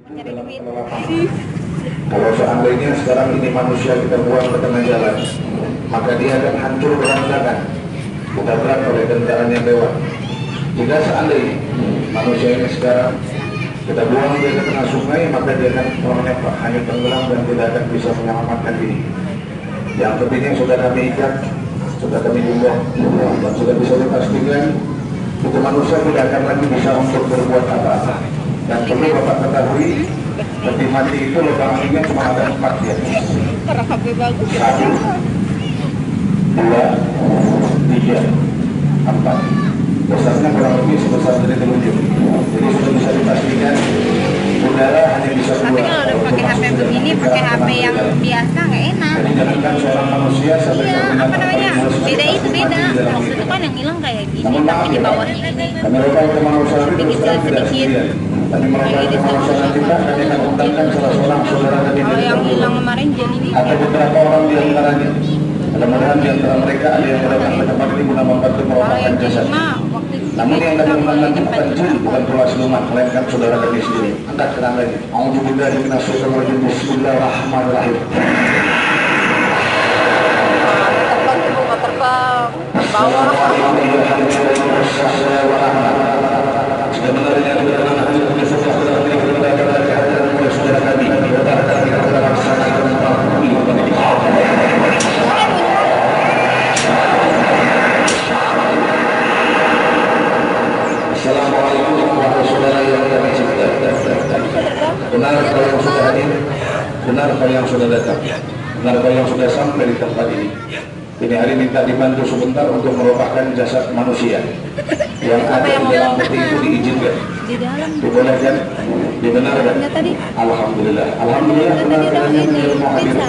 dalam penerapan. Kalau seandainya sekarang ini manusia kita buang ke tengah jalan, maka dia akan hancur berantakan, ditabrak oleh kendaraan yang lewat. Jika seandainya manusia ini sekarang kita buang dia ke tengah sungai, maka dia akan hanya tenggelam dan tidak akan bisa menyelamatkan diri. Yang pentingnya sudah kami ikat, sudah kami himbau, dan sudah bisa dipastikan itu manusia tidak akan lagi bisa untuk berbuat apa-apa. Dan perlu Bapak ketahui, peti mati itu lubang anginnya cuma ada 4 ya. 1, 2, 3, 4. Besarnya kurang lebih sebesar dari telunjuk. Jadi sudah bisa dipastikan udara hanya bisa keluar. Tapi kalau udah pakai HP begini, pakai HP yang biasa nggak enak. Jadi jangankan seorang manusia sampai apa namanya? Beda itu beda. Waktu itu kan yang hilang kayak gini, tapi di bawahnya ini. Kami roba kemanusiaan itu sekarang tidak sendirian. Kami meroba kemanusiaan kita, kami akan undangkan salah seorang saudara kami. Kalau yang hilang kemarin jadi ada beberapa orang di antaranya. Mudah-mudahan di antara mereka ada yang datang ke tempat ini guna membantu merobakan jasad. Namun yang kami undangkan itu bukan jin, bukan keluar siluman, melainkan saudara kami sendiri. Angkat kerangkanya. A'udzubillahi minasyaitonirrajim. Bismillahirrahmanirrahim. terbang bawah. Sebenarnya kedatangan hadir kami sudah oleh saudara kami. Kita laksanakan Assalamualaikum warahmatullahi wabarakatuh yang kami cintai. Benar kalau yang sudah hadir, benar kalau yang sudah datang, benar kalau yang sudah sampai di tempat ini. Ini hari minta dibantu sebentar untuk merobohkan jasad manusia yang ada di dalam peti itu diizinkan, dibolehkan, dibenarkan. Alhamdulillah, alhamdulillah benar karena yang mau hadir.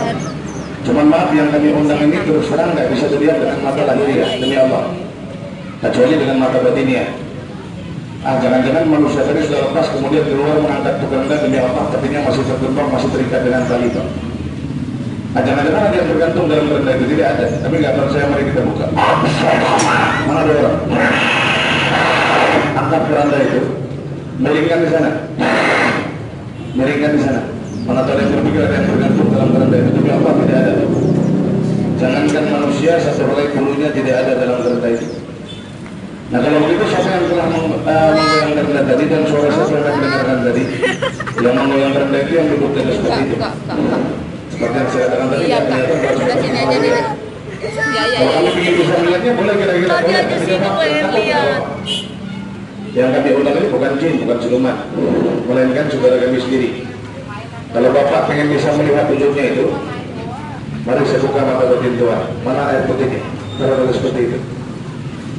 Cuman maaf yang kami undang ini terus terang nggak bisa dilihat dengan mata lahiriah demi Allah, kecuali dengan mata batinnya. Jangan-jangan manusia tadi sudah lepas kemudian keluar mengangkat tukang demi Allah, tapinya masih tergembang, masih terikat dengan tali itu. Jangan-jangan ada yang bergantung dalam keranda itu, tidak ada. Tapi nggak percaya, mari kita buka. Mana ada orang? Angkat keranda itu, miringkan di sana, miringkan di sana. Mana tahu yang berpikir ada yang bergantung dalam keranda itu, demi Allah tidak ada. Jangankan manusia, satu helai bulunya tidak ada dalam keranda itu. Nah kalau begitu siapa yang telah menggoyang keranda tadi dan suara siapa yang mendengarkan tadi? Yang menggoyang keranda itu yang duduk seperti itu. Seperti yang saya katakan tadi, Sudah sini aja deh. kalau kami ingin bisa melihatnya boleh kira-kira. Lihat di sini lihat. Yang kami undang ini bukan jin, bukan siluman, melainkan saudara kami sendiri. Kalau Bapak pengen bisa melihat wujudnya itu, mari saya buka mata batin Tuhan. Mana air putihnya? Kalau seperti itu.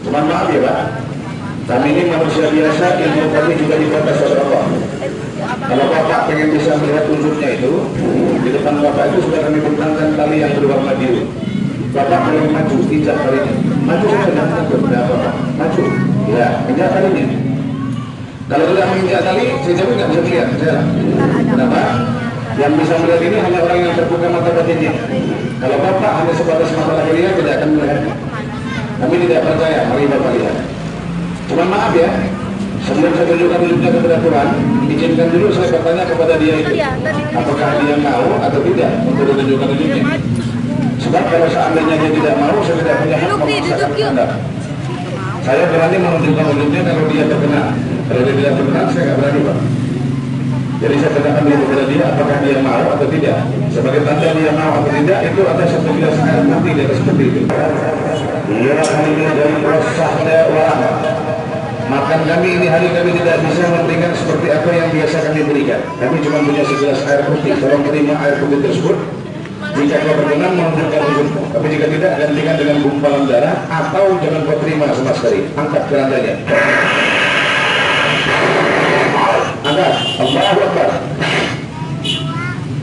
Cuman maaf ya Pak, kami ini manusia biasa, ilmu kami juga dibatasi oleh Allah. Kalau Bapak pengen bisa melihat wujudnya itu, di depan Bapak itu sudah kami bentangkan tali yang berwarna biru. Bapak boleh maju, injak talinya. Maju saja, Bapak. Maju. Ya, injak talinya. Kalau tidak menginjak tali, saya jauh nggak bisa melihat. Kenapa? Yang bisa melihat ini hanya orang yang terbuka mata batinnya. Kalau Bapak hanya sebatas mata lahiriah tidak akan melihat. Kami tidak percaya, mari Bapak lihat. Cuma maaf ya, sebelum saya tunjukkan wujudnya kepada Tuhan, izinkan dulu saya bertanya kepada dia itu, apakah dia mau atau tidak untuk ditunjukkan wujudnya. Sebab kalau seandainya dia tidak mau, saya tidak punya hak memaksakan kehendak. Saya berani menunjukkan wujudnya kalau dia terkena. Kalau dia tidak terkena, saya nggak berani Pak. Jadi saya tanyakan dulu kepada dia, apakah dia mau atau tidak. Sebagai tanda dia mau atau tidak, itu ada satu jelaskan nanti dia seperti itu. Ya kami dari prosahda warahmat. Makan kami ini hari kami tidak bisa memberikan seperti apa yang biasa kami berikan. Kami cuma punya segelas air putih. Tolong terima air putih tersebut. Jika kau berkenan menunjukkan wujudmu, tapi jika tidak gantikan dengan gumpalan darah atau jangan kau terima sama sekali. Angkat kerandanya. Angkat. Allahu Akbar.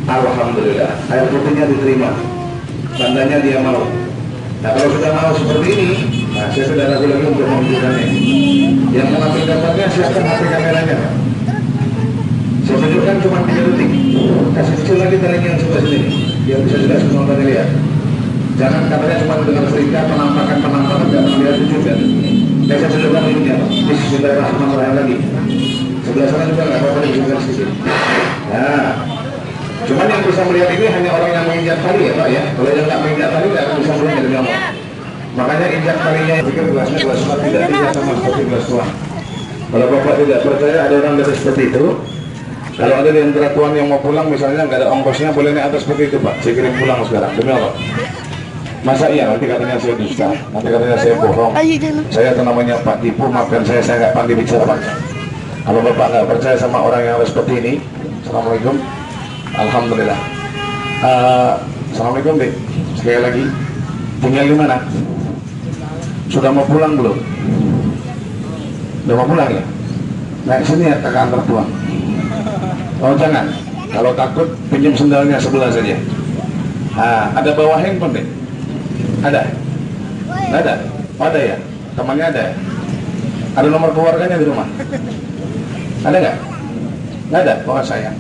Alhamdulillah. Air putihnya diterima. Tandanya dia mau. Nah kalau sudah mau seperti ini, nah saya sudah ragu lagi untuk menunjukkannya. Yang mengambil gambarnya silakan HP kameranya. Saya tunjukkan cuma 3 detik. Kasih kecil lagi talinya yang sebelah sini, yang bisa jelas penonton lihat. Jangan katanya cuma dengan cerita penampakan tidak melihat wujudnya. Saya tunjukkan wujudnya. Bismillahirrahmanirrahim lagi. Sebelah sana juga nggak apa-apa, ditunjukkan sedikit. Nah, cuman yang bisa melihat ini hanya orang yang menginjak tali ya Pak ya. Kalau yang nggak menginjak tali nggak akan bisa melihat demi Allah. Makanya injak talinya, pikir gelasnya gelas tua tidak sama seperti gelas tua. Kalau Bapak tidak percaya ada orang dari seperti itu, kalau ada di antara tuan yang mau pulang misalnya nggak ada ongkosnya, boleh naik atas seperti itu Pak. Saya kirim pulang sekarang demi Allah. Masa iya nanti katanya saya dusta, nanti katanya saya bohong. Saya itu namanya Pak tipu, maafkan saya nggak pandai bicara Pak. Kalau Bapak nggak percaya sama orang yang seperti ini, Assalamualaikum. Alhamdulillah. Assalamualaikum Dek. Sekali lagi, tinggal di mana? Sudah mau pulang belum? Sudah mau pulang ya? Naik sini ya ke kantor tuan. Oh jangan, kalau takut pinjam sendalnya sebelah saja. Ada bawa handphone Dek? Ada? Nggak ada? Oh, ada ya? Temannya ada ya? Ada nomor keluarganya di rumah? Ada nggak? Nggak ada? Oh sayang.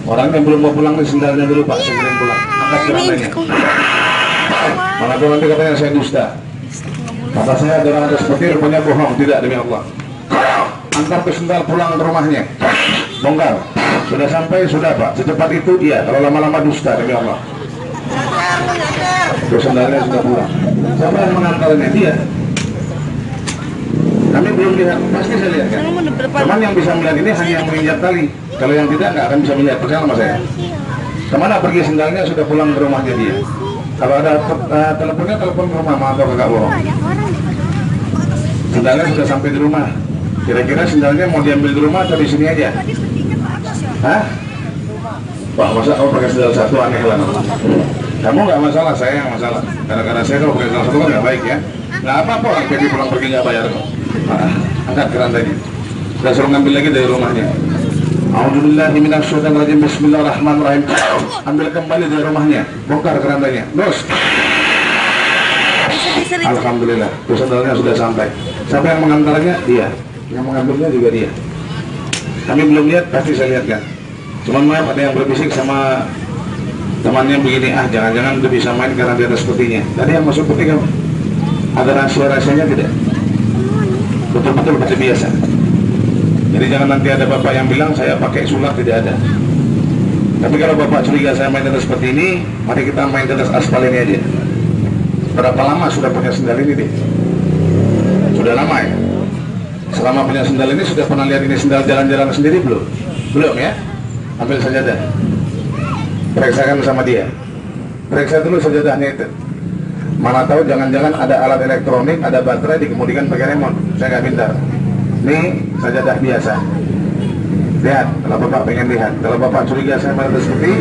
Orang yang belum mau pulang di sendalnya dulu Pak, saya kirim pulang. Angkat celananya. Mana tuh nanti katanya saya dusta. Kata saya ada orang seperti rupanya bohong, tidak demi Allah. Antar ke sendal pulang ke rumahnya. Bongkar. Sudah sampai, sudah Pak. Secepat itu iya, kalau lama-lama dusta demi Allah. Terus sendalnya sudah pulang. Siapa yang mengantarnya? Dia. Kami belum lihat, pasti saya lihat kan. Cuman yang bisa melihat ini hanya yang menginjak tali. Kalau yang tidak nggak akan bisa melihat. Percaya sama saya. Kemana pergi sendalnya sudah pulang ke rumahnya dia. Kalau ada teleponnya telepon ke rumah, atau kakak bohong. Sendalnya sudah sampai di rumah. Kira-kira sendalnya mau diambil di rumah atau di sini aja? Hah? Wah masa kamu pakai sendal satu aneh lah. Kamu nggak masalah, saya yang masalah. Karena saya kalau pakai sendal satu kan nggak baik ya. Nggak apa-apa orang pergi pulang pergi nggak bayar kok. Angkat ke rantainya. Sudah suruh ngambil lagi dari rumahnya. A'udzubillahi minasyaitonirrajim. Bismillahirrahmanirrahim. Ambil kembali dari rumahnya. Bongkar ke rantainya. Terus. Alhamdulillah. Terus sandalnya sudah sampai. Siapa yang mengantarnya? Dia. Yang mengambilnya juga dia. Kami belum lihat, pasti saya lihat kan. Cuman maaf ada yang berbisik sama temannya begini, jangan-jangan udah bisa main karena dia ada sepertinya. Tadi yang masuk peti kamu ada rahasia-rahasianya tidak? Betul-betul seperti biasa. Jadi jangan nanti ada bapak yang bilang saya pakai sulap, tidak ada. Tapi kalau bapak curiga saya main di atas seperti ini, mari kita main di atas aspal ini aja. Berapa lama sudah punya sendal ini deh? Sudah lama ya? Selama punya sendal ini sudah pernah lihat ini sendal jalan-jalan sendiri belum? Belum ya? Ambil sajadah. Periksakan sama dia. Periksa dulu sajadahnya itu. Mana tahu jangan-jangan ada alat elektronik, ada baterai dikemudikan pakai remote. Saya nggak pintar. Ini sajadah biasa. Lihat, kalau bapak pengen lihat. Kalau bapak curiga saya main atas seperti,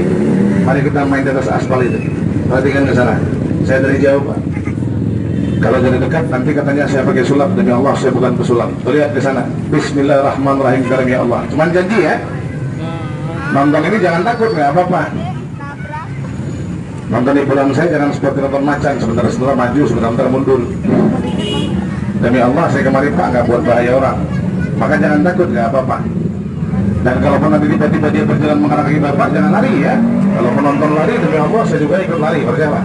mari kita main di atas aspal itu. Perhatikan ke sana. Saya dari jauh Pak. Kalau dari dekat nanti katanya saya pakai sulap, demi Allah saya bukan pesulap. Lihat ke sana. Bismillahirrahmanirrahim ya Allah. Cuman janji ya. Nonton ini jangan takut, nggak apa-apa. Nonton hiburan saya jangan seperti nonton macan, sebentar-sebentar maju, sebentar-sebentar mundur. Demi Allah saya kemari Pak nggak buat bahaya orang. Maka jangan takut, nggak apa-apa. Dan kalau nanti tiba-tiba dia berjalan mengarah kaki bapak, jangan lari ya. Kalau penonton lari, demi Allah saya juga ikut lari, percaya Pak.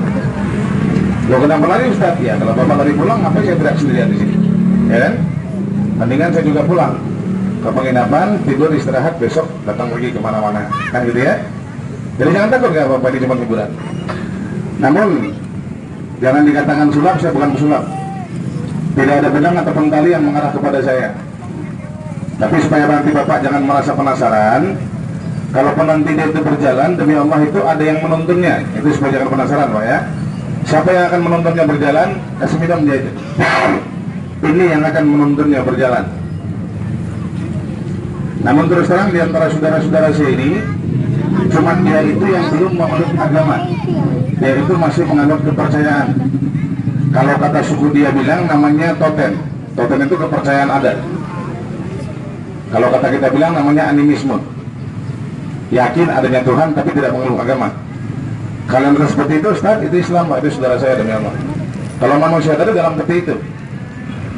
Lo kenapa lari Ustaz? Ya kalau bapak lari pulang, apa saya tidak sendirian di sini? Ya kan? Mendingan saya juga pulang ke penginapan, tidur istirahat, besok datang lagi kemana-mana, kan gitu ya. Jadi jangan takut nggak apa-apa, di cuma hiburan. Namun jangan dikatakan sulap, saya bukan pesulap. Tidak ada benang ataupun tali yang mengarah kepada saya. Tapi supaya nanti bapak jangan merasa penasaran, kalau nanti dia itu berjalan, demi Allah itu ada yang menontonnya. Itu supaya jangan penasaran Pak ya. Siapa yang akan menontonnya berjalan, kasih minum dia itu. Ini yang akan menontonnya berjalan. Namun terus terang di antara saudara-saudara saya ini, cuma dia itu yang belum menganut agama. Dia itu masih menganut kepercayaan. Kalau kata suku dia bilang namanya totem. Totem itu kepercayaan adat. Kalau kata kita bilang namanya animisme. Yakin adanya Tuhan tapi tidak mengeluh agama. Kalian seperti itu Ustaz, itu Islam Pak, itu saudara saya demi Allah. Kalau manusia tadi dalam peti itu.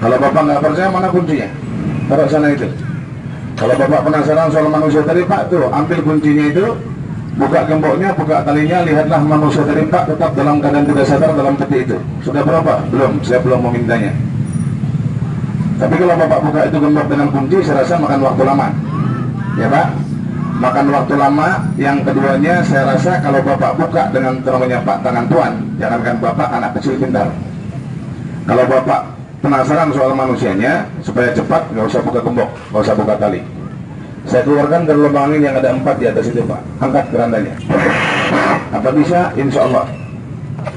Kalau bapak nggak percaya, mana kuncinya? Taruh sana itu. Kalau bapak penasaran soal manusia tadi Pak, tuh ambil kuncinya itu, buka gemboknya, buka talinya, lihatlah manusia tadi Pak tetap dalam keadaan tidak sadar dalam peti itu. Sudah berapa? Belum, saya belum memintanya. Tapi kalau bapak buka itu gembok dengan kunci, saya rasa makan waktu lama. Ya Pak. makan waktu lama. Yang keduanya, saya rasa kalau Bapak buka dengan namanya Pak Tangan Tuan, jangankan Bapak, anak kecil pintar. Kalau Bapak penasaran soal manusianya, supaya cepat, nggak usah buka gembok, nggak usah buka tali. Saya keluarkan dari lubang angin yang ada 4 di atas itu, Pak. Angkat kerandanya. Apa bisa? Insya Allah.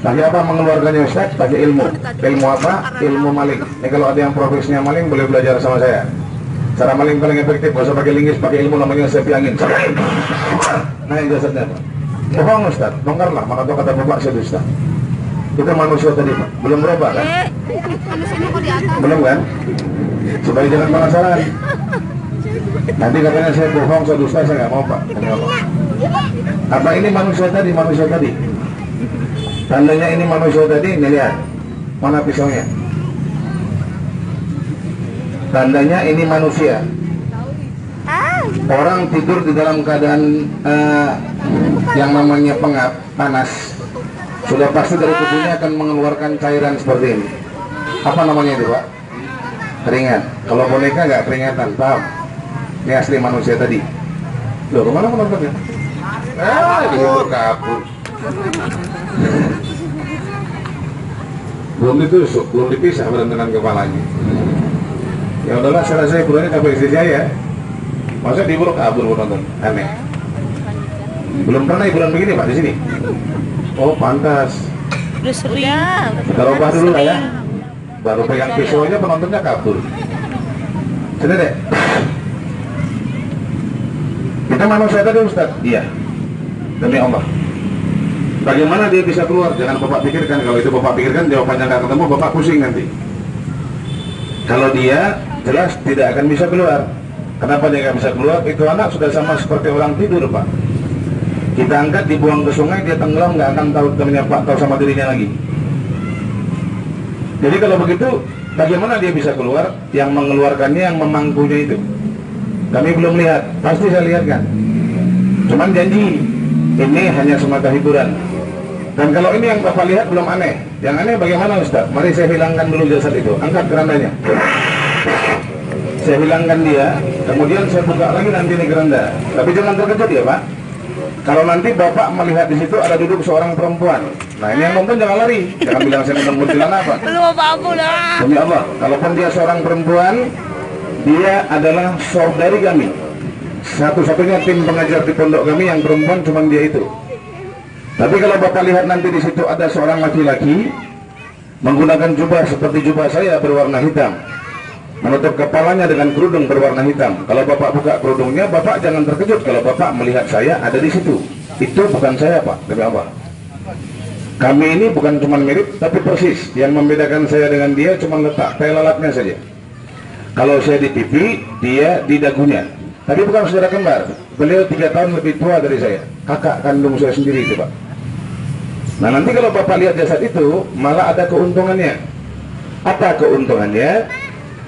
Pakai apa mengeluarkannya, Ustaz? Pakai ilmu. Ilmu apa? Ilmu maling. Kalau ada yang profesinya maling, boleh belajar sama saya. Cara maling paling efektif, nggak usah pakai linggis, pakai ilmu, namanya sepi angin. Nah, ini jasadnya, Pak. Bohong, Ustaz. Bongkarlah. Maka itu kata Bapak, saya dusta. Itu manusia tadi, Pak. Belum berubah, kan? Belum, kan? Supaya jangan penasaran. Nanti katanya saya bohong, saya dusta, saya nggak mau, Pak. Apa ini manusia tadi? Manusia tadi. Tandanya ini manusia tadi, nih lihat. Mana pisaunya? Tandanya ini manusia. Orang tidur di dalam keadaan yang namanya pengap, panas. Sudah pasti dari tubuhnya akan mengeluarkan cairan seperti ini. Apa namanya itu, Pak? Keringat. Kalau boneka nggak keringatan, paham? Ini asli manusia tadi. Loh, kemana menontonnya? Dihibur kabur. Belum ditusuk, belum dipisah dengan kepalanya. Ya udahlah, saya rasa hiburannya sampai istri saya. Masa dihibur kabur menonton? Aneh. Belum pernah hiburan begini, Pak, di sini. Oh, pantas. Sudah. Kita ubah dulu lah ya. Baru pegang pisau aja penontonnya kabur. Sini deh. Kita manusia tadi, Ustaz? Iya. Demi Allah. Bagaimana dia bisa keluar? Jangan Bapak pikirkan. Kalau itu Bapak pikirkan, jawabannya nggak ketemu, Bapak pusing nanti. Kalau dia jelas tidak akan bisa keluar. Kenapa dia nggak bisa keluar? Itu anak sudah sama seperti orang tidur, Pak. Kita angkat, dibuang ke sungai, dia tenggelam, nggak akan tahu temannya Pak, tahu sama dirinya lagi. Jadi kalau begitu, bagaimana dia bisa keluar? Yang mengeluarkannya, yang memangkunya itu. Kami belum lihat, pasti saya lihatkan. Cuman janji, ini hanya semata hiburan. Dan kalau ini yang Bapak lihat belum aneh. Yang aneh bagaimana, Ustaz? Mari saya hilangkan dulu jasad itu. Angkat kerandanya. Saya hilangkan dia, kemudian saya buka lagi nanti ini keranda. Tapi jangan terkejut ya, Pak. Kalau nanti Bapak melihat di situ ada duduk seorang perempuan. Nah, ini yang nonton jangan lari. Jangan bilang saya nonton kuntilanak apa. Belum apa-apa lah. Demi Allah, kalaupun dia seorang perempuan, dia adalah saudari kami. Satu-satunya tim pengajar di pondok kami yang perempuan cuma dia itu. Tapi kalau Bapak lihat nanti di situ ada seorang laki-laki menggunakan jubah seperti jubah saya berwarna hitam, menutup kepalanya dengan kerudung berwarna hitam. Kalau Bapak buka kerudungnya, Bapak jangan terkejut kalau Bapak melihat saya ada di situ. Itu bukan saya, Pak, demi Allah. Kami ini bukan cuma mirip, tapi persis. Yang membedakan saya dengan dia cuma letak tai lalatnya saja. Kalau saya di pipi, dia di dagunya. Tapi bukan saudara kembar. Beliau 3 tahun lebih tua dari saya. Kakak kandung saya sendiri itu, Pak. Nah, nanti kalau Bapak lihat jasad itu, malah ada keuntungannya. Apa keuntungannya?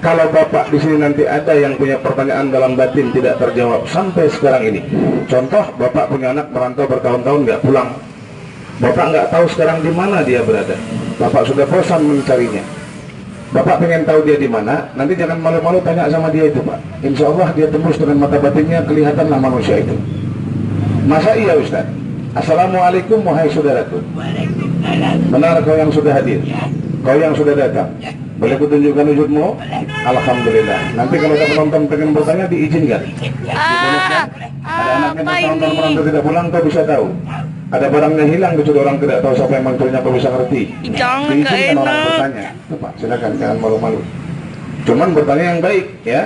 Kalau Bapak di sini nanti ada yang punya pertanyaan dalam batin tidak terjawab sampai sekarang ini. Contoh, Bapak punya anak merantau bertahun-tahun nggak pulang. Bapak nggak tahu sekarang di mana dia berada. Bapak sudah bosan mencarinya. Bapak pengen tahu dia di mana. Nanti jangan malu-malu tanya sama dia itu, Pak. Insya Allah dia tembus dengan mata batinnya, kelihatanlah manusia itu. Masa iya, Ustaz? Assalamualaikum wahai saudaraku. Benar kau yang sudah hadir, kau yang sudah datang. Boleh kutunjukkan wujudmu? Alhamdulillah. Nanti kalau ada penonton pengen bertanya, diizinkan. Ada anaknya bertahun-tahun merantau tidak pulang, kau bisa tahu. Ada barangnya hilang, kecuali orang tidak tahu siapa yang mencurinya, kau bisa ngerti. Jangan, Diizinkan orang bertanya. Itu, Pak, silakan, jangan malu-malu. Cuman bertanya yang baik, ya.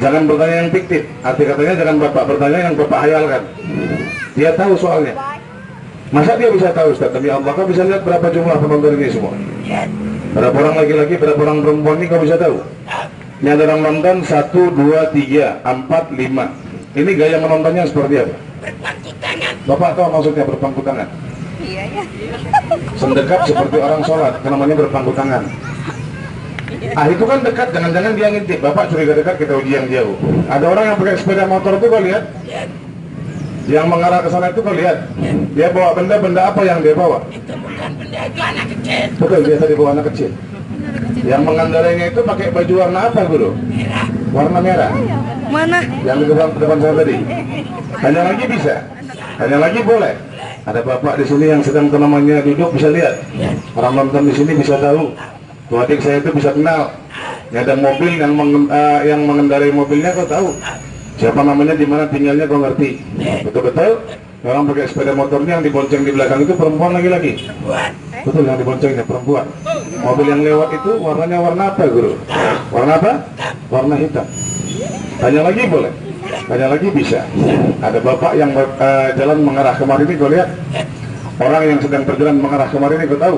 Jangan bertanya yang fiktif. Arti katanya jangan Bapak bertanya yang Bapak hayalkan. Dia tahu soalnya. Masa dia bisa tahu, Ustaz? Demi Allah, kau bisa lihat berapa jumlah penonton ini semua? Berapa orang laki-laki, berapa orang perempuan ini kau bisa tahu? Ini ada orang nonton 1, 2, 3, 4, 5. Ini gaya menontonnya seperti apa? Berpangku tangan. Bapak tahu maksudnya berpangku tangan? Iya ya. Sendekap seperti orang sholat, kan namanya berpangku tangan. Ah, itu kan dekat, jangan-jangan dia ngintip. Bapak curiga dekat, kita uji yang jauh. Ada orang yang pakai sepeda motor itu kau lihat? Yang mengarah ke sana itu kau lihat? Dia bawa benda apa yang dia bawa? Itu bukan benda, itu anak kecil. Betul, biasa dibawa anak kecil. Yang mengendarainya itu pakai baju warna apa, Guru? Merah. warna merah. Mana? Yang di depan saya tadi. Tanya lagi bisa. Tanya lagi boleh. Ada bapak di sini yang sedang namanya duduk bisa lihat. Orang nonton di sini bisa tahu. Tuh adik saya itu bisa kenal. Ini ada mobil yang mengendarai mobilnya kau tahu. Siapa namanya, di mana tinggalnya kau ngerti. Betul-betul. Orang pakai sepeda motornya yang dibonceng di belakang itu perempuan lagi-lagi. Betul, yang diboncengnya perempuan. Mobil yang lewat itu warnanya warna apa, Guru? Warna apa? Warna hitam. Tanya lagi boleh? Tanya lagi bisa. Ada bapak yang jalan mengarah kemari ini, kau lihat. Orang yang sedang berjalan mengarah kemari ini, kau tahu.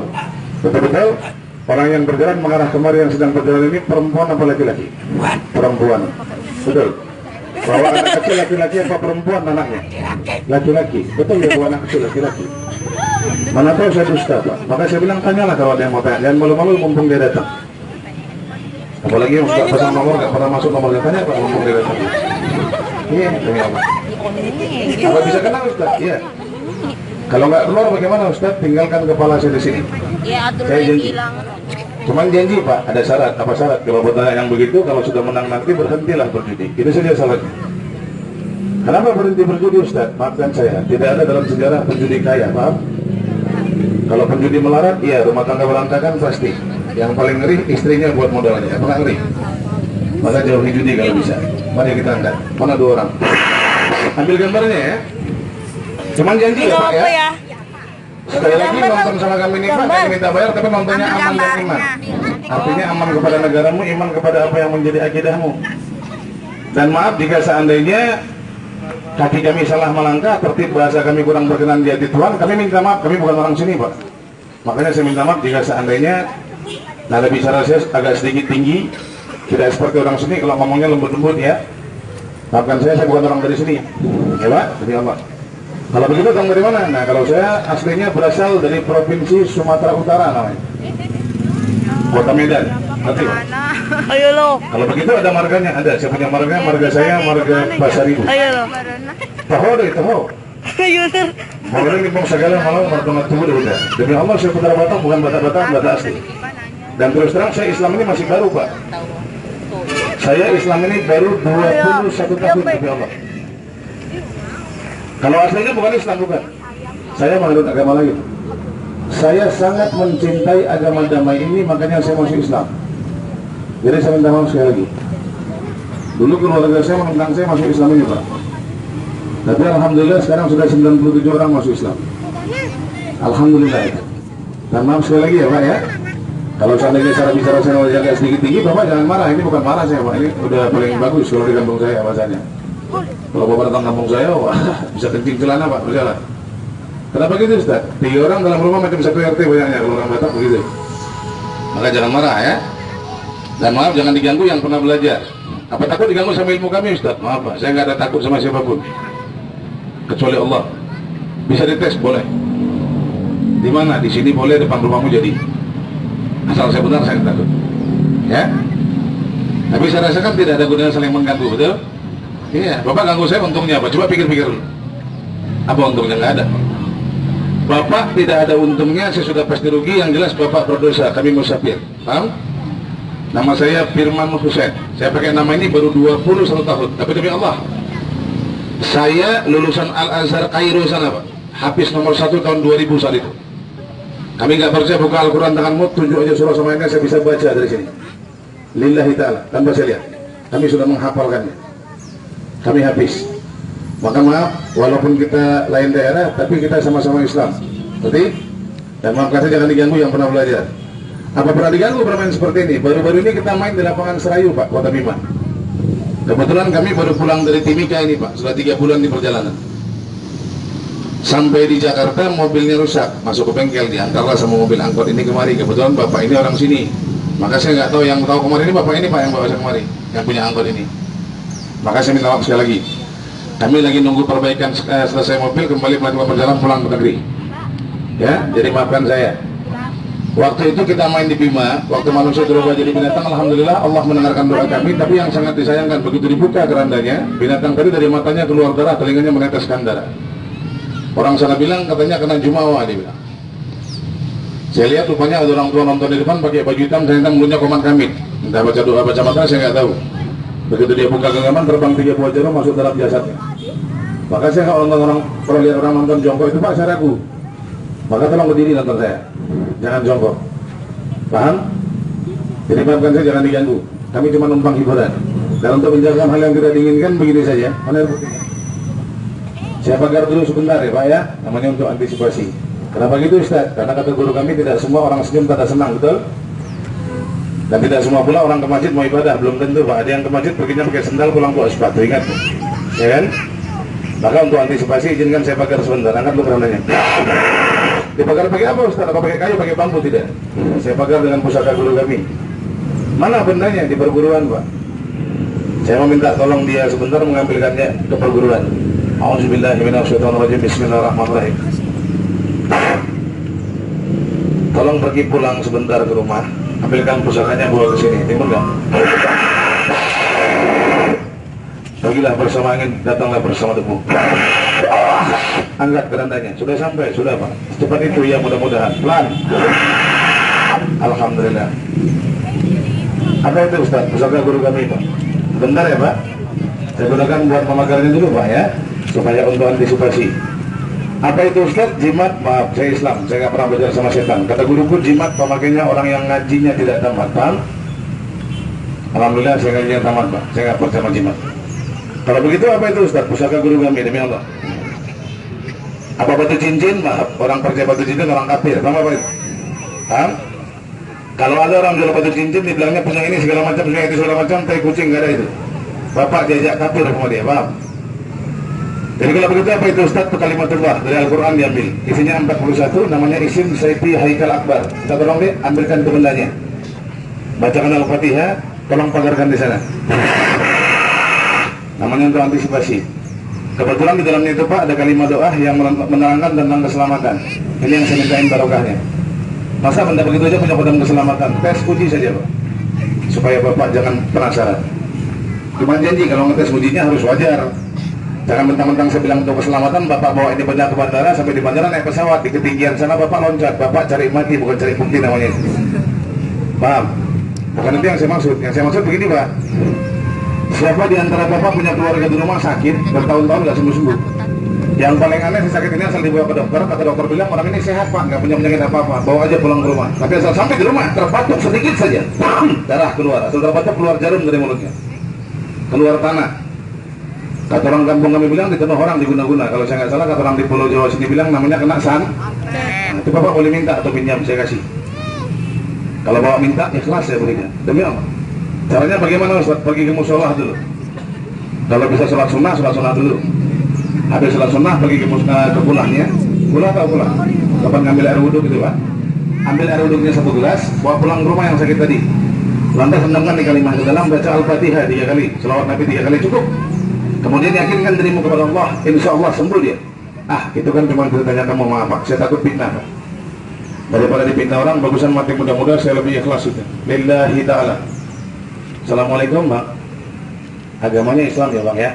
Betul-betul. Orang yang berjalan mengarah kemari yang sedang berjalan ini perempuan apa laki-laki? Perempuan. Betul. Bawa anak kecil laki-laki apa perempuan anaknya? Laki-laki. Betul ya, bawa anak kecil laki-laki. Mana tahu saya dusta, Pak. Maka saya bilang tanyalah kalau ada yang mau tanya. Jangan malu-malu mumpung dia datang. Apalagi yang sudah pasang nomor nggak pernah masuk nomornya, tanya Pak mumpung dia datang. Iya, demi Allah. Apa bisa kenal Ustaz? Iya. Kalau nggak keluar bagaimana Ustaz? Tinggalkan kepala saya di sini. Ya, atur Saya janji. bilang. Cuman janji Pak, ada syarat. Apa syarat? Kalau bertanya yang begitu, kalau sudah menang nanti berhentilah berjudi. Itu saja syaratnya. Kenapa berhenti berjudi Ustaz? Maafkan saya, tidak ada dalam sejarah penjudi kaya, paham? Kalau penjudi melarat, iya, rumah tangga berantakan pasti. Yang paling ngeri istrinya buat modalnya, apa ngeri? Maka jauhi judi kalau bisa. Mari kita angkat. Mana dua orang? Ambil gambarnya ya. Cuman janji ya Pak ya. Sekali lagi nonton sama kami nih Pak, kami minta bayar tapi nontonnya aman dan iman. Artinya aman kepada negaramu, iman kepada apa yang menjadi akidahmu. Dan maaf jika seandainya kaki kami salah melangkah, tertib bahasa kami kurang berkenan di hati Tuhan, kami minta maaf, kami bukan orang sini Pak. Makanya saya minta maaf jika seandainya nada bicara saya agak sedikit tinggi, tidak seperti orang sini kalau ngomongnya lembut-lembut ya. Maafkan saya bukan orang dari sini. Ya Pak, demi Allah. Kalau begitu kamu dari mana? Nah, kalau saya aslinya berasal dari provinsi Sumatera Utara namanya. Kota Medan. Nanti. Ayo lo. Kalau begitu ada marganya, ada. Saya punya marga saya marga Pasaribu. Ayo lo. Tahu deh, tahu. Ayo sir. Orang ini bang segala malam martongat tubuh udah. Demi Allah saya putar batang bukan bata-bata, bata asli. Dan terus terang saya Islam ini masih baru Pak. Saya Islam ini baru 21 tahun demi Allah. Kalau aslinya bukan Islam, bukan. Saya menganut agama lain. Saya sangat mencintai agama damai ini, makanya saya masuk Islam. Jadi saya minta maaf sekali lagi. Dulu keluarga saya menentang saya masuk Islam ini Pak. Tapi alhamdulillah sekarang sudah 97 orang masuk Islam. Alhamdulillah. Dan maaf sekali lagi ya Pak ya. Kalau seandainya cara bicara saya agak sedikit tinggi, Bapak jangan marah. Ini bukan marah saya Pak. Ini udah paling bagus kalau di kampung saya bahasanya. Kalau Bapak datang kampung saya, wah, bisa kencing celana Pak, berjalan. Kenapa gitu Ustaz? 3 orang dalam rumah macam satu RT banyaknya kalau orang Batak begitu. Maka jangan marah ya. Dan maaf jangan diganggu yang pernah belajar. Apa takut diganggu sama ilmu kami Ustaz? Maaf Pak, saya nggak ada takut sama siapapun. Kecuali Allah. Bisa dites boleh. Di mana? Di sini boleh, depan rumahmu jadi. Asal saya benar saya takut. Ya. Tapi saya rasakan tidak ada gunanya saling mengganggu, betul? Iya, Bapak ganggu saya untungnya apa? Coba pikir-pikir dulu. Apa untungnya? Nggak ada. Bapak tidak ada untungnya, saya sudah pasti rugi. Yang jelas Bapak berdosa, kami musafir. Paham? Nama saya Firman Hussein. Saya pakai nama ini baru 21 tahun. Tapi demi Allah, saya lulusan Al-Azhar Kairo sana Pak. Hafiz nomor 1 tahun 2000 saat itu. Kami nggak percaya, buka Al-Quran tanganmu, tunjuk aja surah sama ini, saya bisa baca dari sini. Lillahi ta'ala, tanpa saya lihat. Kami sudah menghafalkannya. Kami habis. Maka maaf, walaupun kita lain daerah, tapi kita sama-sama Islam. Berarti? Dan maaf kata jangan diganggu yang pernah belajar. Apa pernah diganggu bermain seperti ini? Baru-baru ini kita main di lapangan Serayu Pak, Kota Bima. Kebetulan kami baru pulang dari Timika ini Pak, sudah 3 bulan di perjalanan. Sampai di Jakarta mobilnya rusak, masuk ke bengkel, diantarlah sama mobil angkot ini kemari. Kebetulan Bapak ini orang sini. Maka saya nggak tahu, yang tahu kemarin ini Bapak ini Pak yang bawa saya kemari, yang punya angkot ini. Maka saya minta maaf sekali lagi. Kami lagi nunggu perbaikan selesai mobil, kembali melakukan perjalanan pulang ke negeri. Ya, jadi maafkan saya. Waktu itu kita main di Bima, waktu manusia berubah jadi binatang, alhamdulillah Allah mendengarkan doa kami. Tapi yang sangat disayangkan, begitu dibuka kerandanya, binatang tadi dari matanya keluar darah, telinganya meneteskan darah. Orang sana bilang katanya kena jumawa, dia bilang. Saya lihat rupanya ada orang tua nonton di depan pakai baju hitam, ternyata mulutnya komat kami. Entah baca doa baca mata saya nggak tahu. Begitu dia buka genggaman, terbang 3 buah jarum masuk dalam jasadnya. Maka saya kalau lihat orang nonton jongkok itu Pak, saya ragu. Maka tolong berdiri nonton saya, jangan jongkok. Paham? Jadi maafkan saya, jangan diganggu. Kami cuma numpang hiburan. Dan untuk menjaga hal yang tidak diinginkan, begini saja. Mana buktinya? Saya pagar dulu sebentar ya Pak ya, namanya untuk antisipasi. Kenapa gitu Ustaz? Karena kata guru kami tidak semua orang senyum tanda senang, betul? Dan tidak semua pula orang ke masjid mau ibadah, belum tentu Pak. Ada yang ke masjid perginya pakai sendal, pulang bawa sepatu, ingat? Ya kan? Maka untuk antisipasi izinkan saya pagar sebentar, angkat lu kerananya. Dipagar pakai apa Ustaz? Apa pakai kayu, pakai bambu? Tidak. Saya pagar dengan pusaka guru kami. Mana bendanya? Di perguruan Pak. Saya meminta tolong dia sebentar mengambilkannya ke perguruan. A'udzubillahiminasyaitonirrajim. Bismillahirrahmanirrahim. Tolong pergi pulang sebentar ke rumah, ambilkan pusakanya, bawa ke sini. Timur nggak? Pergilah bersama angin, datanglah bersama debu. Angkat kerandanya. Sudah sampai, sudah Pak. Cepat itu ya, mudah-mudahan. Pelan. Alhamdulillah. Apa itu Ustaz? Pusaka guru kami Pak. Bentar ya Pak. Saya gunakan buat pemagarnya dulu Pak ya, supaya untuk antisipasi. Apa itu Ustaz? Jimat? Maaf, saya Islam, saya nggak pernah belajar sama setan. Kata guruku, jimat pemakainya orang yang ngajinya tidak tamat. Paham? Alhamdulillah saya ngajinya tamat Pak. Saya nggak percaya sama jimat. Kalau begitu apa itu Ustaz? Pusaka guru kami, demi Allah. Apa batu cincin? Maaf, orang percaya batu cincin orang kafir. Paham apa itu? Paham? Kalau ada orang jual batu cincin, dibilangnya punya ini segala macam, punya itu segala macam, tai kucing, nggak ada itu. Bapak diajak kafir sama dia, paham? Jadi kalau begitu apa itu Ustaz? Kalimatullah dari Al-Quran diambil. Isinya 41, namanya Isim Sayyidi Haikal Akbar. Kita tolong deh, ambilkan itu bendanya. Bacakan Al-Fatihah, tolong pagarkan di sana. Namanya untuk antisipasi. Kebetulan di dalamnya itu Pak ada kalimat doa yang menerangkan tentang keselamatan. Ini yang saya mintain barokahnya. Masa benda begitu aja punya pedang keselamatan? Tes uji saja Pak, supaya Bapak jangan penasaran. Cuma janji kalau ngetes ujinya harus wajar. Jangan mentang-mentang saya bilang untuk keselamatan, Bapak bawa ini benda ke bandara, sampai di bandara naik pesawat, di ketinggian sana Bapak loncat. Bapak cari mati, bukan cari bukti namanya itu. Paham? Bukan itu yang saya maksud. Yang saya maksud begini Pak, siapa di antara Bapak punya keluarga di rumah sakit bertahun-tahun nggak sembuh-sembuh? Yang paling aneh, si sakit ini asal dibawa ke dokter, kata dokter bilang orang ini sehat Pak, nggak punya penyakit apa-apa, bawa aja pulang ke rumah. Tapi asal sampai di rumah terbatuk sedikit saja, darah keluar, asal terbatuk keluar jarum dari mulutnya, keluar tanah. Kata orang kampung kami bilang dituduh orang diguna-guna. Kalau saya nggak salah, kata orang di Pulau Jawa sini bilang namanya kena san. Nah, itu Bapak boleh minta atau pinjam, saya kasih. Kalau bawa minta, ikhlas saya berikan. Demi Allah. Caranya bagaimana Ustaz? Pergi ke musola dulu. Kalau bisa sholat sunnah dulu. Habis sholat sunnah, pergi ke pulahnya. Pulah atau pulah? Kapan ngambil air wudhu gitu Pak? Ambil air wudhunya 1 gelas, bawa pulang ke rumah yang sakit tadi. Lantas rendamkan di kalimat ke dalam, baca Al-Fatihah 3 kali, selawat Nabi 3 kali cukup. Kemudian yakinkan dirimu kepada Allah, insya Allah sembuh dia. Ah, itu kan cuma ceritanya kamu maaf Pak, saya takut fitnah Pak. Daripada dipitnah orang, bagusan mati mudah-mudahan, saya lebih ikhlas itu. Lillahi ta'ala. Assalamualaikum Bang. Agamanya Islam ya Bang ya.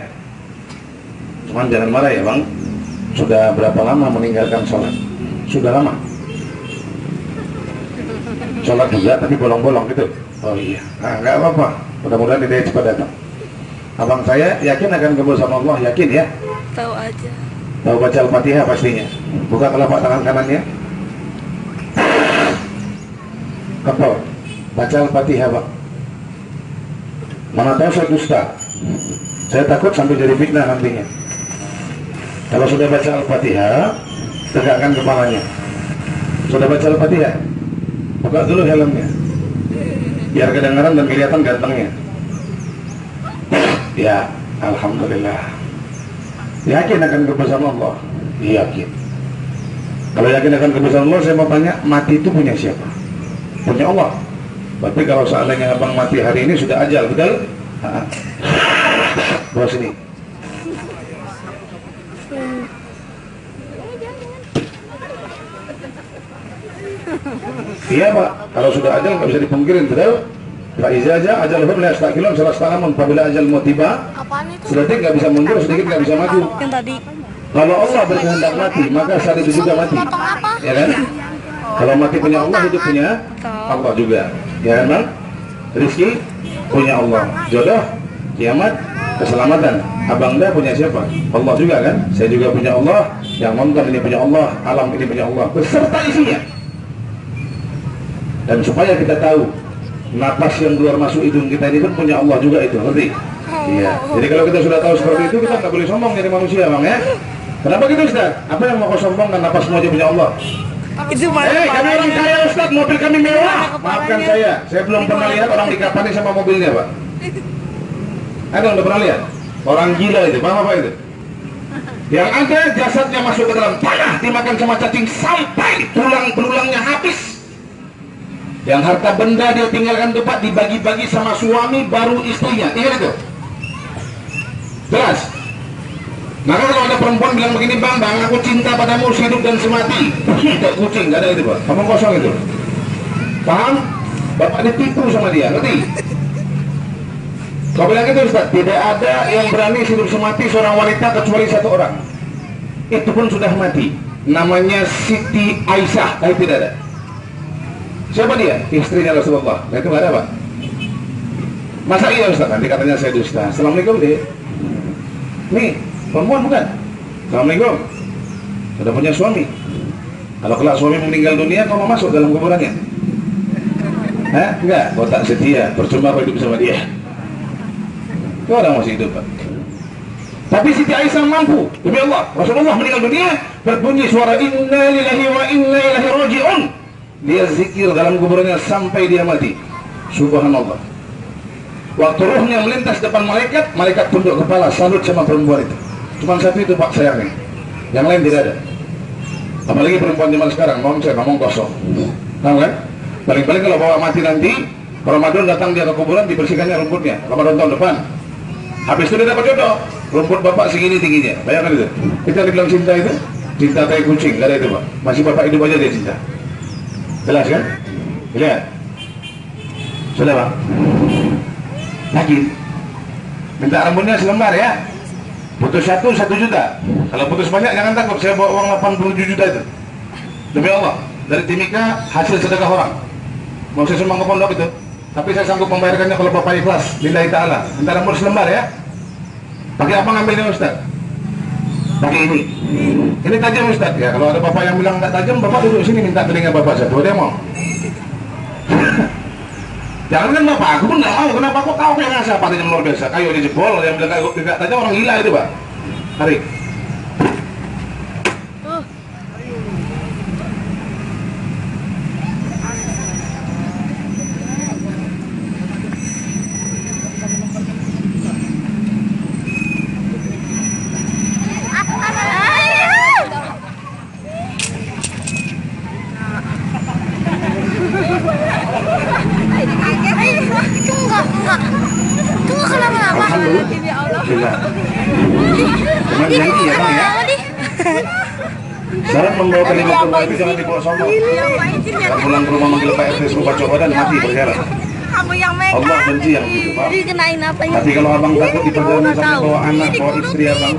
Cuman jangan marah ya Bang. Sudah berapa lama meninggalkan sholat? Sudah lama. Sholat juga tapi bolong-bolong gitu. Oh iya, nah, nggak apa-apa. Mudah-mudahan dia cepat datang. Abang saya yakin akan ketemu sama Allah, yakin ya? Tahu aja. Tahu baca Al-Fatihah pastinya. Buka telapak tangan kanannya. Kepal. Baca Al-Fatihah Pak. Mana tahu saya dusta. Saya takut sampai jadi fitnah nantinya. Kalau sudah baca Al-Fatihah, tegakkan kepalanya. Sudah baca Al-Fatihah, buka dulu helmnya, biar kedengaran dan kelihatan gantengnya. Ya, Alhamdulillah. Yakin akan bersama Allah? Yakin. Kalau yakin akan bersama Allah, saya mau tanya, mati itu punya siapa? Punya Allah. Berarti kalau seandainya abang mati hari ini sudah ajal, betul? Bawa sini. Iya Pak, kalau sudah ajal nggak bisa dipungkirin, betul? Pak Iza aja, ajal hurla astakilon salah setanamun. Apabila ajal mau tiba, sedikit nggak bisa mundur, sedikit nggak bisa maju. Yang tadi. Kalau Allah berkehendak mati, maka saat itu juga mati. Ya kan? Kalau mati punya Allah, hidup punya Allah juga. Ya kan? Rizki punya Allah, jodoh kiamat, keselamatan. Abang dah punya siapa? Allah juga kan? Saya juga punya Allah. Yang nonton ini punya Allah, alam ini punya Allah, beserta isinya. Dan supaya kita tahu, napas yang keluar masuk hidung kita ini pun punya Allah juga itu, ngerti? Iya. Jadi kalau kita sudah tahu seperti itu, kita nggak boleh sombong jadi manusia, bang ya. Kenapa gitu, Ustaz? Apa yang mau kau sombongkan? Napas semua aja punya Allah. Itu mana? Kami orang kaya, Ustaz, mobil kami mewah. Maafkan saya belum pernah lihat orang dikapani sama mobilnya, Pak. Ada udah pernah lihat? Orang gila itu, paham apa itu? Yang ada jasadnya masuk ke dalam tanah, dimakan sama cacing sampai tulang-belulangnya habis. Yang harta benda dia tinggalkan tempat dibagi-bagi sama suami baru istrinya. Ingat itu? Jelas? Maka kalau ada perempuan bilang begini, bang, aku cinta padamu sehidup dan semati. Tidak kucing, gak ada itu, Pak. Ngomong kosong itu. Paham? Bapak ditipu sama dia, ngerti? Kau bilang itu, Ustaz, tidak ada yang berani hidup semati seorang wanita kecuali satu orang. Itu pun sudah mati. Namanya Siti Aisyah. Tidak ada. Siapa dia? Istrinya Rasulullah. Nah, itu nggak ada, Pak. Masa iya, Ustaz? Nanti katanya saya dusta. Assalamualaikum, deh. Nih, perempuan bukan? Assalamualaikum. Sudah punya suami. Kalau kelak suami meninggal dunia, kau mau masuk dalam kuburannya? Hah? Enggak. Kau tak setia. Percuma kau hidup sama dia. Kau orang masih hidup, Pak. Tapi Siti Aisyah mampu. Demi Allah, Rasulullah meninggal dunia, berbunyi suara inna lillahi wa inna ilaihi raji'un. Dia zikir dalam kuburannya sampai dia mati. Subhanallah. Waktu ruhnya melintas depan malaikat, malaikat tunduk kepala, salut sama perempuan itu. Cuma satu itu, Pak, sayangnya. Yang lain tidak ada. Apalagi perempuan zaman sekarang, ngomong kosong. Tahu kan? Paling-paling kalau bawa mati nanti, Ramadan datang dia ke kuburan, dibersihkannya rumputnya. Ramadan tahun depan. Habis itu dia dapat jodoh. Rumput bapak segini tingginya. Bayangkan itu. Kita dibilang cinta itu, cinta kayak kucing, gak ada itu, Pak. Masih bapak hidup aja dia cinta. Jelas kan? Lihat. Sudah, Bang. Lagi. Minta rambutnya selembar ya. Putus satu juta. Kalau putus banyak jangan takut. Saya bawa uang 87 juta itu. Demi Allah. Dari Timika hasil sedekah orang. Mau saya sumbang ke pondok itu. Tapi saya sanggup membayarkannya kalau bapak ikhlas. Lillahi ta'ala. Minta rambut selembar ya. Pakai apa ngambilnya, Ustaz? Pakai ini. Ini tajam, Ustaz ya. Kalau ada bapak yang bilang nggak tajam, bapak duduk sini minta telinga bapak satu. Dia mau. Jangan kan bapak, aku pun nggak mau. Kenapa kok kau kayak ngasih apa tajam luar biasa? Kayu dijebol, yang bilang nggak tajam orang gila itu, Pak. Tarik. Cuman janji ya, Bang ya. Syarat membawa kalimat Allah itu jangan dibawa sombong. Kalau pulang ke rumah manggil Pak RT suruh baca badan mati bersyarat. Allah benci yang begitu, Pak. Tapi kalau abang takut di perjalanan sampai bawa anak, bawa istri abang,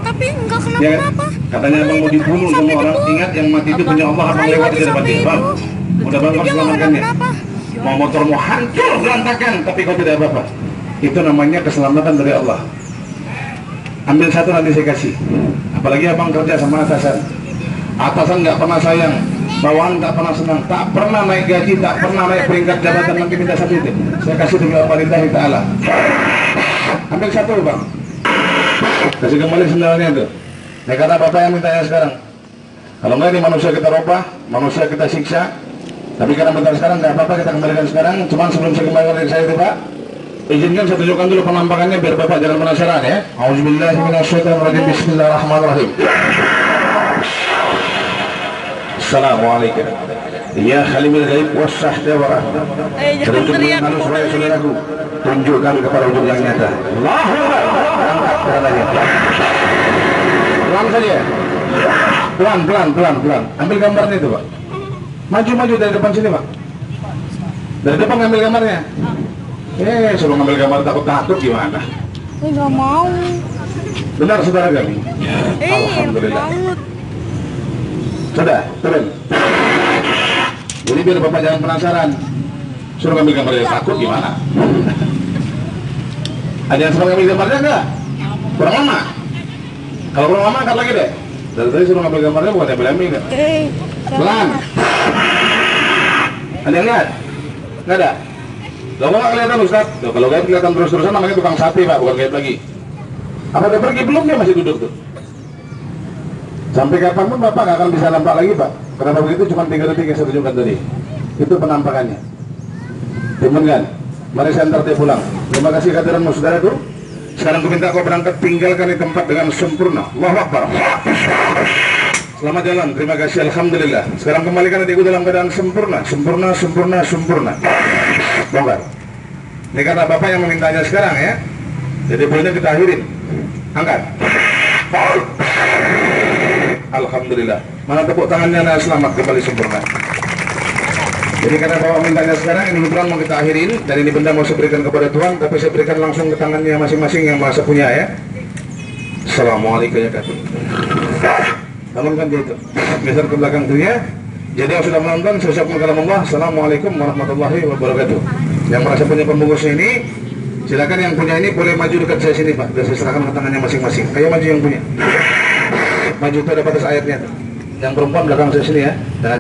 ya kan? Katanya abang mau dibunuh semua orang. Ingat yang mati itu punya Allah, abang lewat di depan dia, Bang. Mudah Bang selamatkannya. Mau motormu hancur berantakan, tapi kau tidak apa-apa. Itu namanya keselamatan dari Allah. Ambil satu nanti saya kasih. Apalagi abang kerja sama atasan. Atasan nggak pernah sayang, bawahan nggak pernah senang, tak pernah naik gaji, tak pernah naik peringkat jabatan, nanti minta satu itu. Saya kasih demi Allah lillahi ta'ala. Ambil satu, Bang. Kasih kembali sendalnya itu. Nah, kata bapak yang mintanya sekarang. Kalau nggak ini manusia kita robah, manusia kita siksa. Tapi karena bentar sekarang nggak apa-apa, kita kembalikan sekarang. Cuman sebelum saya kembalikan dari saya itu, Pak, izinkan saya tunjukkan dulu penampakannya biar bapak jangan penasaran ya. Auzubillahiminasyaitonirrajim. Bismillahirrahmanirrahim. Assalamualaikum. Ya Khalimul Ghaib wasyahda wa rahmah. Terima kasih saudaraku. Tunjukkan kepada wujud yang nyata. Allahu Akbar. Angkat tangannya. Pelan saja. Pelan. Ambil gambarnya itu, Pak. Maju dari depan sini, Pak. Dari depan ambil gambarnya. Suruh ngambil gambar takut gimana? Nggak mau. Benar saudara kami. Alhamdulillah. Sudah, turun. Jadi biar bapak jangan penasaran. Suruh ngambil gambar yang takut gimana? Ada yang suruh ngambil gambarnya enggak? Kurang lama. Kalau kurang lama angkat lagi deh. Dari tadi suruh ngambil gambarnya bukan ambil enggak? Pelan. Ada yang lihat? Enggak ada? Loh nggak kelihatan Ustaz? Loh, kalau gaib kelihatan terus-terusan namanya tukang sate Pak, bukan gaib lagi. Apa udah pergi belum dia masih duduk tuh? Sampai kapan pun Bapak nggak akan bisa nampak lagi Pak. Kenapa begitu? Cuma 3 detik yang saya tunjukkan tadi. Itu penampakannya. Temen kan? Mari saya antar dia pulang. Terima kasih kehadiranmu saudaraku. Sekarang aku minta kau berangkat tinggalkan di tempat dengan sempurna. Allahu Akbar. Selamat jalan, terima kasih, alhamdulillah. Sekarang kembalikan adikku dalam keadaan sempurna, sempurna, sempurna, sempurna. Bongkar. Ini karena Bapak yang memintanya sekarang ya. Jadi bolehnya kita akhirin. Angkat. Alhamdulillah. Mana tepuk tangannya, nah selamat kembali sempurna. Jadi karena Bapak mintanya sekarang, ini kebetulan mau kita akhirin. Dan ini benda mau saya berikan kepada Tuhan, tapi saya berikan langsung ke tangannya masing-masing yang merasa punya ya. Assalamualaikum ya kata. Tanamkan dia itu. Geser ke belakang dunia. Jadi yang sudah menonton, saya ucapkan kalam Allah. Assalamualaikum warahmatullahi wabarakatuh. Yang merasa punya pembungkusnya ini, silakan yang punya ini boleh maju dekat saya sini Pak. Dan saya serahkan ke tangannya masing-masing. Ayo maju yang punya. Maju itu ada batas ayatnya. Yang perempuan belakang saya sini ya. Dan